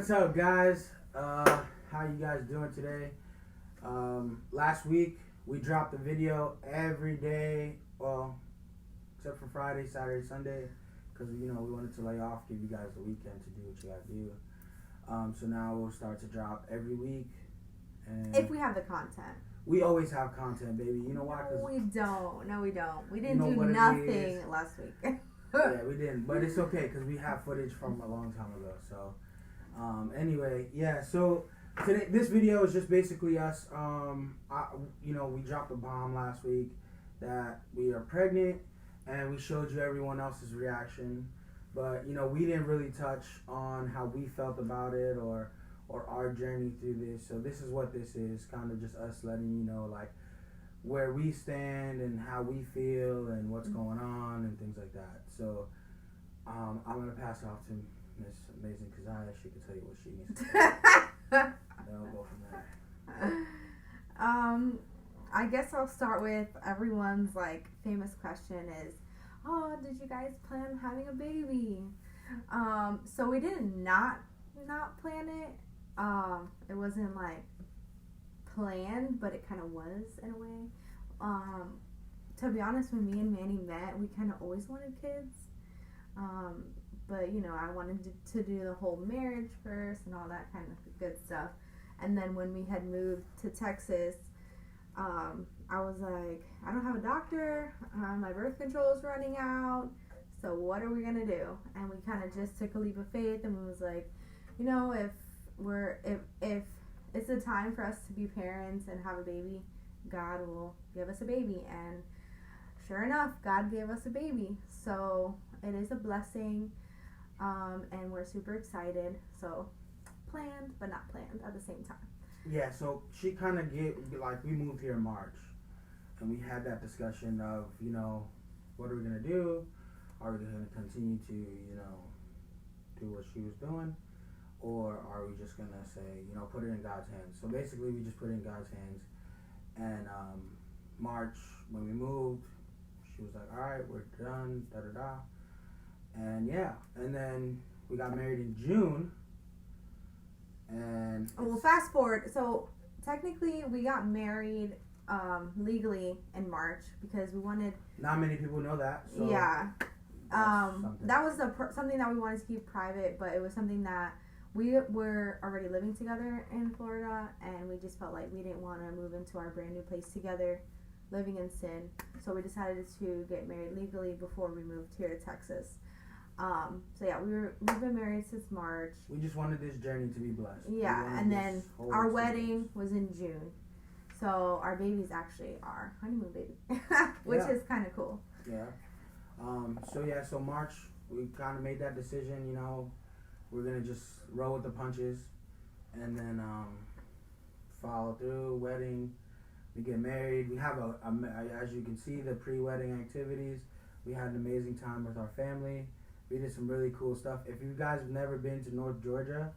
What's up, guys? How you guys doing today? Last week we dropped a video every day, well, except for Friday, Saturday, Sunday, because we wanted to lay off, give you guys the weekend to do what you gotta do. So now we'll start to drop every week. And if we have the content. We always have content, baby. You know why? No, we don't. No, we don't. We didn't do nothing last week. Yeah, we didn't, but it's okay because we have footage from a long time ago. So, anyway, yeah. So today, this video is just basically us. We dropped a bomb last week that we are pregnant, and we showed you everyone else's reaction. But we didn't really touch on how we felt about it or our journey through this. So this is what this is, kind of just us letting you know, like, where we stand and how we feel and what's going on and things like that. So I'm going to pass it off to Miss Amazing Kazaya. She can tell you what she needs to say. Then we'll go from there. I guess I'll start with everyone's, like, famous question is, did you guys plan on having a baby? So we did not plan it. It wasn't like planned, but it kind of was in a way. To be honest, when me and Manny met, we kind of always wanted kids. But I wanted to do the whole marriage first and all that kind of good stuff. And then when we had moved to Texas, I was like, I don't have a doctor. My birth control is running out. So what are we gonna do? And we kind of just took a leap of faith and we was like, if it's a time for us to be parents and have a baby, God will give us a baby. And sure enough, God gave us a baby. So it is a blessing, and we're super excited. So planned, but not planned at the same time. Yeah, so she kind of we moved here in March, and we had that discussion of, what are we going to do? Are we going to continue to, do what she was doing? Or are we just going to say, put it in God's hands? So basically, we just put it in God's hands. And March, when we moved, she was like, all right, we're done, da-da-da. And yeah, and then we got married in June. And well, fast forward. So technically, we got married legally in March because we wanted. Not many people know that. So yeah. That was something that we wanted to keep private, but it was something that we were already living together in Florida, and we just felt like we didn't want to move into our brand new place together, living in sin. So we decided to get married legally before we moved here to Texas. So yeah, we've been married since March. We just wanted this journey to be blessed. Yeah, and then our wedding was in June. So our baby's actually our honeymoon baby, which is kind of cool. Yeah. So March, we kind of made that decision, we're going to just roll with the punches and then follow through, wedding, we get married. We have as you can see, the pre-wedding activities. We had an amazing time with our family. We did some really cool stuff. If you guys have never been to North Georgia,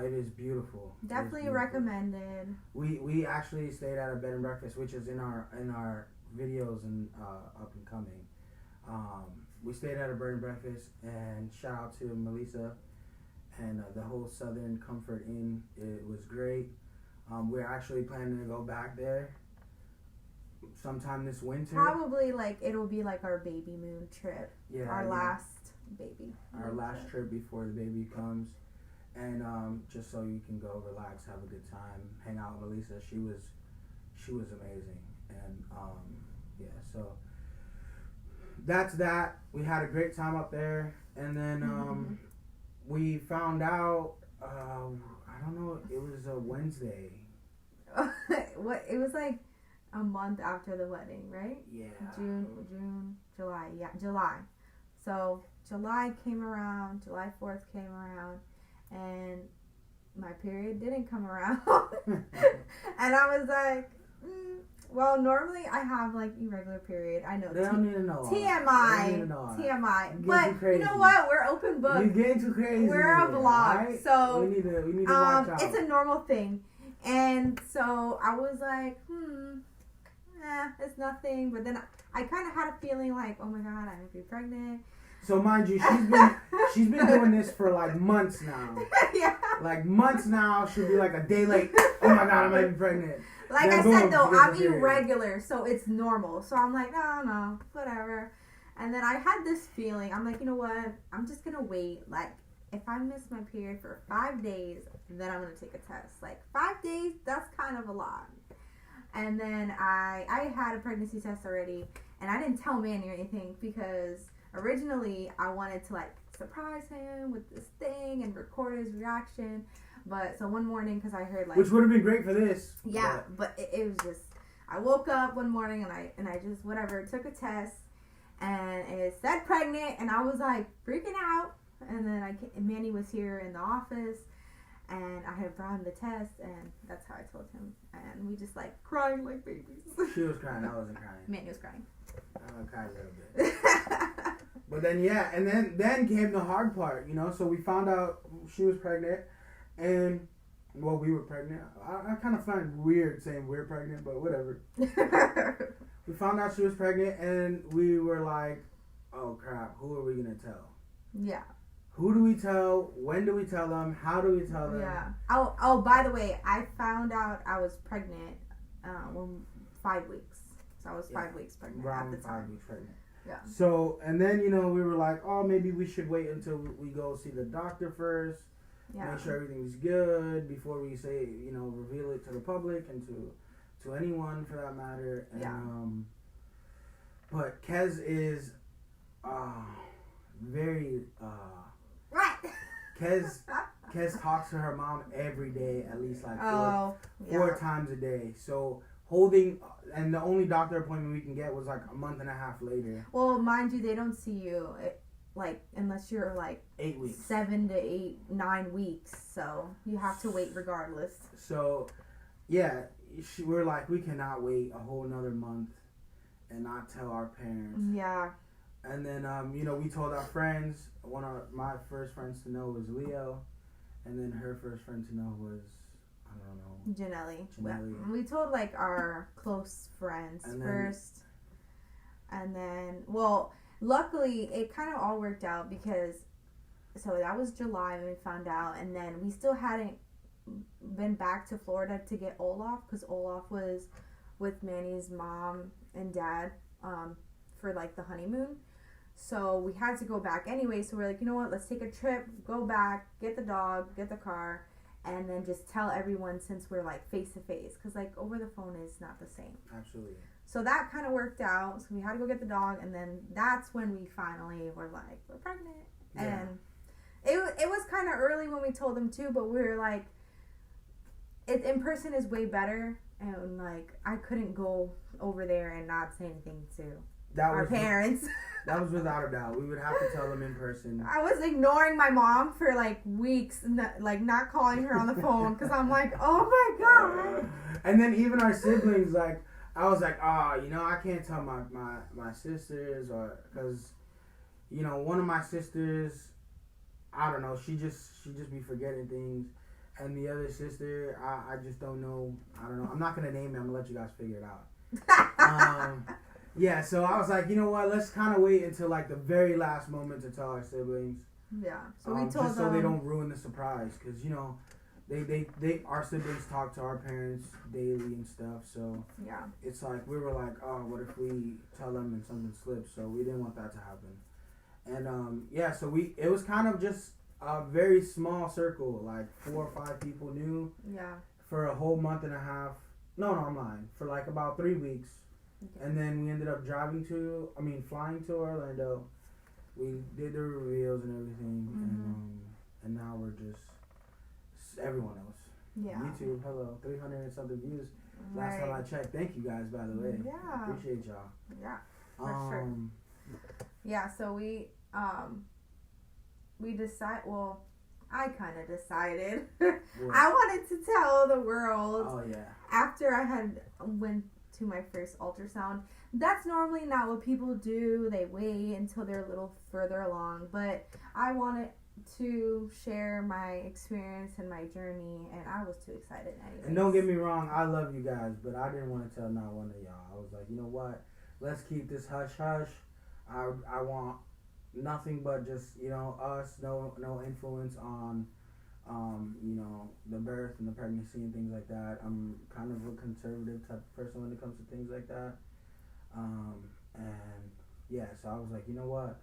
it is beautiful. Definitely recommended. We actually stayed at a bed and breakfast, which is in our videos and up and coming. We stayed at a bed and breakfast, and shout out to Melissa and the whole Southern Comfort Inn. It was great. We're actually planning to go back there sometime this winter. Probably it'll be like our baby moon trip. Yeah, our last baby. Our last trip before the baby comes, and just so you can go relax, have a good time, hang out with Melissa. She was amazing, and so that's that. We had a great time up there, and then we found out. I don't know. It was a Wednesday. What? It was like a month after the wedding, right? Yeah. June, July. Yeah, July. So July came around. July 4th came around, and my period didn't come around. And I was like, well, normally I have irregular period. I know. They don't need to know. TMI. But you know what? We're open book. You're getting too crazy. We're a vlog, right? So we need to watch out. It's a normal thing, and so I was like, it's nothing. But then I kind of had a feeling like, oh my God, I might be pregnant. So mind you, she's been doing this for like months now. Yeah. Like months now, she'll be like a day late. Oh my god, I might be pregnant. Like then I boom, said though, she gets I'm a period. irregular, so it's normal. So I'm like, no, whatever. And then I had this feeling. I'm like, you know what? I'm just gonna wait. Like, if I miss my period for 5 days, then I'm gonna take a test. Like 5 days, that's kind of a lot. And then I had a pregnancy test already, and I didn't tell Manny or anything because originally I wanted to like surprise him with this thing and record his reaction. But so one morning, because I heard like, which would have been great for this. yeah, but it was just, I woke up one morning and I just whatever took a test, and it said pregnant, and I was like freaking out. And then Manny was here in the office, and I had brought him the test, and that's how I told him. And we just like crying like babies. She was crying. I wasn't crying. Manny was crying. I cried a little bit. But then yeah, and then came the hard part, you know. So we found out she was pregnant, and well, we were pregnant. I kind of find it weird saying we're pregnant, but whatever. We found out she was pregnant, and we were like, oh crap, who are we gonna tell? Yeah. Who do we tell? When do we tell them? How do we tell them? Yeah. Oh, by the way, I found out I was pregnant when 5 weeks. So I was 5 weeks pregnant Around at the time. 5 weeks pregnant. Yeah. So, and then, you know, we were like, oh, maybe we should wait until we go see the doctor first. Yeah. Make sure everything's good before we say, you know, reveal it to the public and to anyone for that matter. And, Yeah. But Kez is very... Right. Kez talks to her mom every day, at least like four yeah. times a day. So and the only doctor appointment we can get was like a month and a half later. Well, mind you, they don't see you like unless you're like 8 weeks, 7 to 8, 9 weeks. So you have to wait regardless. So yeah, we're like, we cannot wait a whole another month and not tell our parents. Yeah. And then, you know, we told our friends. One of my first friends to know was Leo, and then her first friend to know was, I don't know, Janelli. We told like our close friends first, and then, well, luckily it kind of all worked out because, so that was July when we found out, and then we still hadn't been back to Florida to get Olaf because Olaf was with Manny's mom and dad for like the honeymoon. So we had to go back anyway. So we're like, you know what? Let's take a trip, go back, get the dog, get the car, and then just tell everyone since we're like face to face. Because like over the phone is not the same. Absolutely. So that kind of worked out. So we had to go get the dog. And then that's when we finally were like, we're pregnant. Yeah. And it was kind of early when we told them too. But we were like, it in person is way better. And like, I couldn't go over there and not say anything to our parents. That was without a doubt. We would have to tell them in person. I was ignoring my mom for like weeks, like not calling her on the phone because I'm like, oh my god. And then even our siblings, like, I was like, you know, I can't tell my sisters, or because, you know, one of my sisters, I don't know, she just be forgetting things, and the other sister, I just don't know. I don't know. I'm not gonna name it. I'm gonna let you guys figure it out. Yeah, so I was like, you know what? Let's kind of wait until like the very last moment to tell our siblings. Yeah. So we told just so them they don't ruin the surprise, because you know, our siblings talk to our parents daily and stuff. So yeah, it's like we were like, oh, what if we tell them and something slips? So we didn't want that to happen. And yeah, so it was kind of just a very small circle, like 4 or 5 people knew. Yeah. For a whole month and a half. No, I'm lying. For like about 3 weeks. Okay. And then we ended up flying to Orlando. We did the reveals and everything, and now we're just everyone else. Yeah. YouTube, hello, 300 and something views. Right. Last time I checked. Thank you guys, by the way. Yeah. Appreciate y'all. Yeah. For sure. Yeah. So we decide. Well, I kind of decided. I wanted to tell the world. Oh yeah. After I had went to my first ultrasound. That's normally not what people do. They wait until they're a little further along, but I wanted to share my experience and my journey, and I was too excited anyways. And don't get me wrong, I love you guys, but I didn't want to tell not one of y'all. I was like, you know what? Let's keep this hush hush. I want nothing but just, you know, us, no influence on, you know, the birth and the pregnancy and things like that. I'm kind of a conservative type of person when it comes to things like that. And yeah, so I was like, you know what?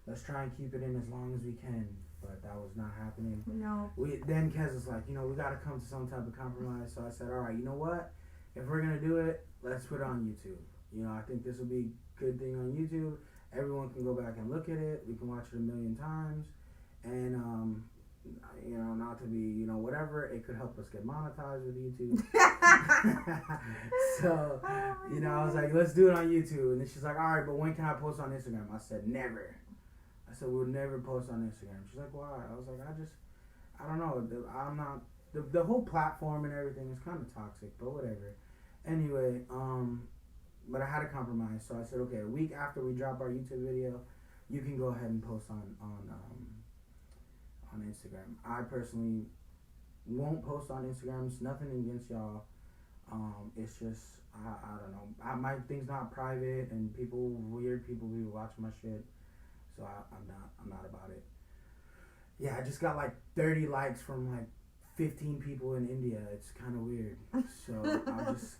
Let's try and keep it in as long as we can. But that was not happening. No. Then Kez was like, you know, we got to come to some type of compromise. So I said, all right, you know what? If we're going to do it, let's put it on YouTube. You know, I think this will be a good thing on YouTube. Everyone can go back and look at it. We can watch it a million times. And, you know, not to be, you know, whatever, it could help us get monetized with YouTube. So, you know, I was like, let's do it on YouTube. And then she's like, all right, but when can I post on Instagram? I said, never. I said, we'll never post on Instagram. She's like, why? I was like, I don't know. I'm not, the whole platform and everything is kind of toxic, but whatever. Anyway, but I had a compromise. So I said, okay, a week after we drop our YouTube video, you can go ahead and post on Instagram. I personally won't post on Instagram. It's nothing against y'all. It's just, I don't know. My thing's not private, and weird people be watching my shit. So I'm not about it. Yeah, I just got like 30 likes from like 15 people in India. It's kind of weird. So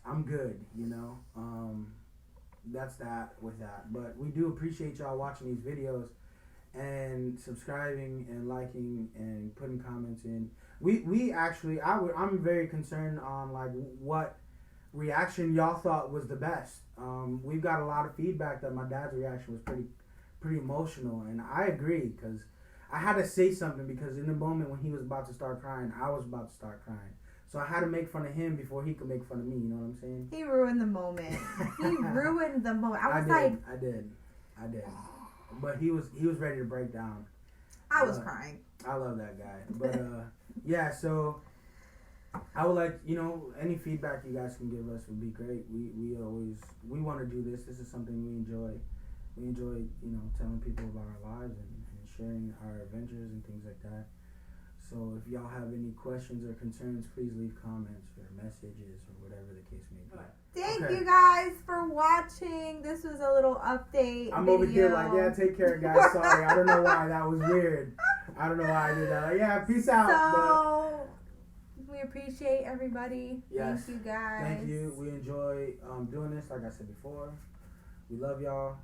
I'm good, you know. That's that with that. But we do appreciate y'all watching these videos and subscribing and liking and putting comments in. We actually, I'm very concerned on like what reaction y'all thought was the best. We've got a lot of feedback that my dad's reaction was pretty emotional, and I agree, because I had to say something, because in the moment when he was about to start crying, I was about to start crying. So I had to make fun of him before he could make fun of me, you know what I'm saying? He ruined the moment. He ruined the moment. I did. But he was ready to break down. I was crying. I love that guy. But yeah, so I would like, you know, any feedback you guys can give us would be great. We want to do this. This is something we enjoy. We enjoy, you know, telling people about our lives and sharing our adventures and things like that. So if y'all have any questions or concerns, please leave comments or messages or whatever the case may be. Thank you guys for watching. This was a little update I'm video. over here like, yeah, take care, guys. Sorry, I don't know why that was weird. I don't know why I did that. Like, yeah, peace out. So we appreciate everybody. Yes. Thank you, guys. Thank you. We enjoy doing this. Like I said before, we love y'all.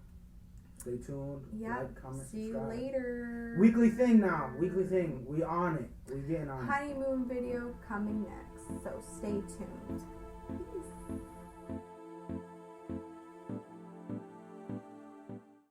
Stay tuned. Yep. Like, comment, See subscribe. you later. Weekly thing now. Weekly thing. We on it. We getting on it. Honeymoon video coming next. So stay tuned. Peace.